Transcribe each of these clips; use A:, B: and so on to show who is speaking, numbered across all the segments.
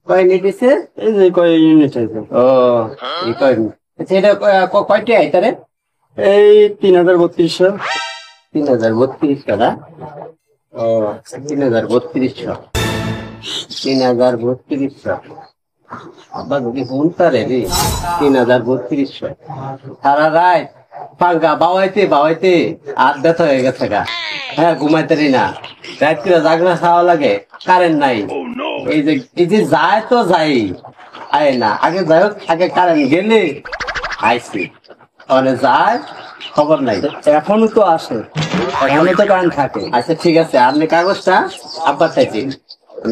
A: কয় ইউনিট দিছে?
B: এই যে কয় ইউনিট আছে।
A: ও এই কয় ইউনিট। আচ্ছা এটা কয়টি আইতারে?
B: এই 3332।
A: 3032 না? ও 3032। 3032। আব্বা যদি শুনতারে রে 3032। সারা রাত পাঙ্গা বাওয়াইতে আর ব্যথা হয়ে গেছে গা। হ্যাঁ ঘুমাইতারি না, রাত করে জাগনা খাওয়া লাগে, কারেন্ট নাই। এই যে যায় তো যাই আয় না, আগে যাই হোক, আগে কারেন্ট গেলে আইসি, তাহলে যায় খবর নাই।
B: এখনো তো আসে, এখনো তো কারেন্ট থাকে।
A: আচ্ছা ঠিক আছে, আপনি কাগজটা আব্বার চাইছি,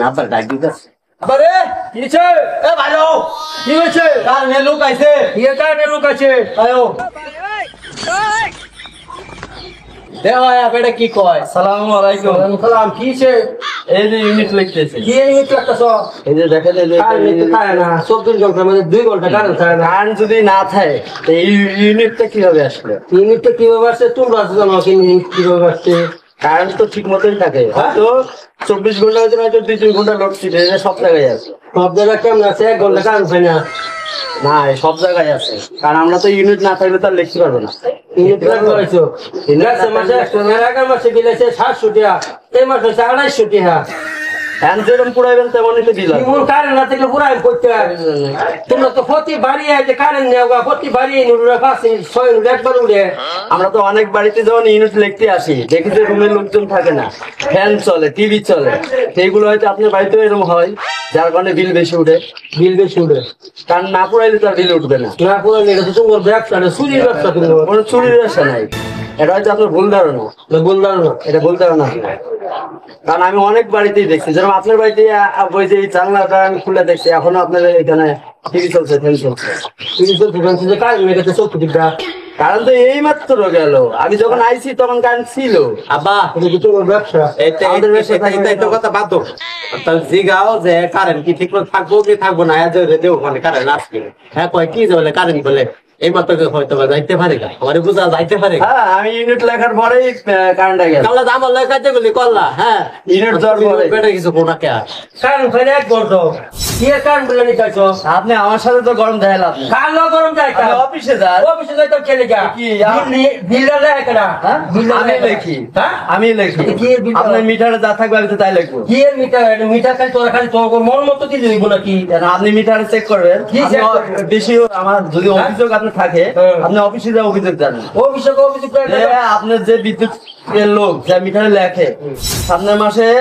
A: আব্বার ডাক দিতেছে।
B: আরে কি হইছে? এ ভালো কি হইছে?
A: কারেন্ট লোক আইছে।
B: কি কারণে লোক আছে? আয়ো
A: দেওয়া এটা কি কয়?
B: আসসালামু আলাইকুম।
A: সালাম কি হইছে?
B: এই যে ইউনিট লিখতেছে।
A: কি ইউনিট লাগতেছ?
B: এই যে দেখেন, এই যে
A: খায় না 24 ঘন্টার মধ্যে 2 ঘন্টা কারেন্ট থাকে না।
B: কারেন্ট যদি না থাকে এই ইউনিটটা কিভাবে আসলে?
A: ইউনিটটা কিভাবে আসছে তোমরা জানো, কিভাবে আসছে?
B: কারেন্ট তো ঠিক মতোই থাকে, হয়তো 24 ঘন্টা হয়তো 2-3 ঘন্টা লোড ছিল, সব জায়গায় আছে।
A: সব জায়গায় কেমন আছে? 1 ঘন্টা কারেন্ট পাই না।
B: না সব জায়গায় আছে, কারণ আমরা তো ইউনিট না থাকলে তো আর লিখতে পারবো না।
A: ইউনিট লাগতে হয়েছে মাসে 11 মাসে গেলেছে 700 টাকা, এই মাসে 250 টাকা।
B: ফ্যান যেরকম পুরাইবেন তেমনই তো দিলাম।
A: কারেন্ট না থাকলে পুরাই করতে তোমরা তো প্রতি বাড়ি আছে কারেন্ট নেওয়া, প্রতি বাড়ি 5-6 একবার উঠে।
B: আমরা তো অনেক বাড়িতে যখন ইউনিট লিখতে আসি দেখি যে রুমের লোকজন থাকে না, ফ্যান চলে, টিভি চলে, সেইগুলো হয়তো আপনার বাড়িতেও এরকম হয়, যার কারণে বিল বেশি উঠে।
A: বিল বেশি উঠে,
B: কারণ না পুরাইলে তো আর বিল উঠবে না।
A: না পুরাই এটা তো তোমার ব্যবসা না, চুরির ব্যবসা।
B: কোনো চুরির ব্যবসা নাই, এটা হয়তো আপনার ভুল ধারণা।
A: বললাম না
B: এটা ভুল ধারণা, কারণ আমি অনেক বাড়িতেই দেখছি, যেরকম আপনার বাড়িতে ওই যে জানলাটা আমি খুলে দেখছি, এখনো আপনার এখানে টিভি চলছে, ফ্যান চলছে।
A: কারেন্ট মেয়েছে 40 টাকা।
B: কারণ তো এই মাত্র গেল, আমি যখন আইছি তখন কারেন্ট ছিল।
A: আব্বা এটা কি তোমার ব্যবসা?
B: আমাদের ব্যবসা থাকে না।
A: এটা কথা বাদ দাও, তাহলে জিগাও যে কারেন্ট কি ঠিক মতো থাকবো কি থাকবো না, আজ দেও মানে কারেন্ট আসবে। হ্যাঁ কয় কি যে বলে কারেন্ট বলে এই মাত্র হয়তো বা যাইতে পারে না, আমার বুঝা যাইতে পারে।
B: হ্যাঁ আমি ইউনিট লেখার পরেই কারেন্ট গেল।
A: কাল্লা আমার লেখাতে গেলি করলা। হ্যাঁ
B: ইউনিট দেওয়ার পরে
A: বেটা কিছু কোনা কে কারেন্ট ফেলে এক বলতো কি কারেন্ট বলে নিকাছো।
B: আপনি আমার সাথে তো গরম দেখালাম।
A: কালো গরম যায়
B: অফিসে যান,
A: অফিসে যাই তো খেলে যা
B: কি
A: বিলটা দেয় কেনা।
B: আমি লেখি,
A: হ্যাঁ
B: আমি লেখি।
A: কি
B: আপনার মিটারে যা থাকবে আমি তো তাই লিখবো।
A: কি মিটার মিটার খালি তোর মন মতো কি দিব নাকি?
B: আপনি মিটারে চেক করবেন,
A: কি check করবেন?
B: বেশি আমার যদি অভিযোগ আপনার থাকে আপনি অফিসে যা অভিযোগ জানেন।
A: অভিযোগ
B: আপনার যে বিদ্যুৎ লোক যা মিটারে লেখে সামনের মাসে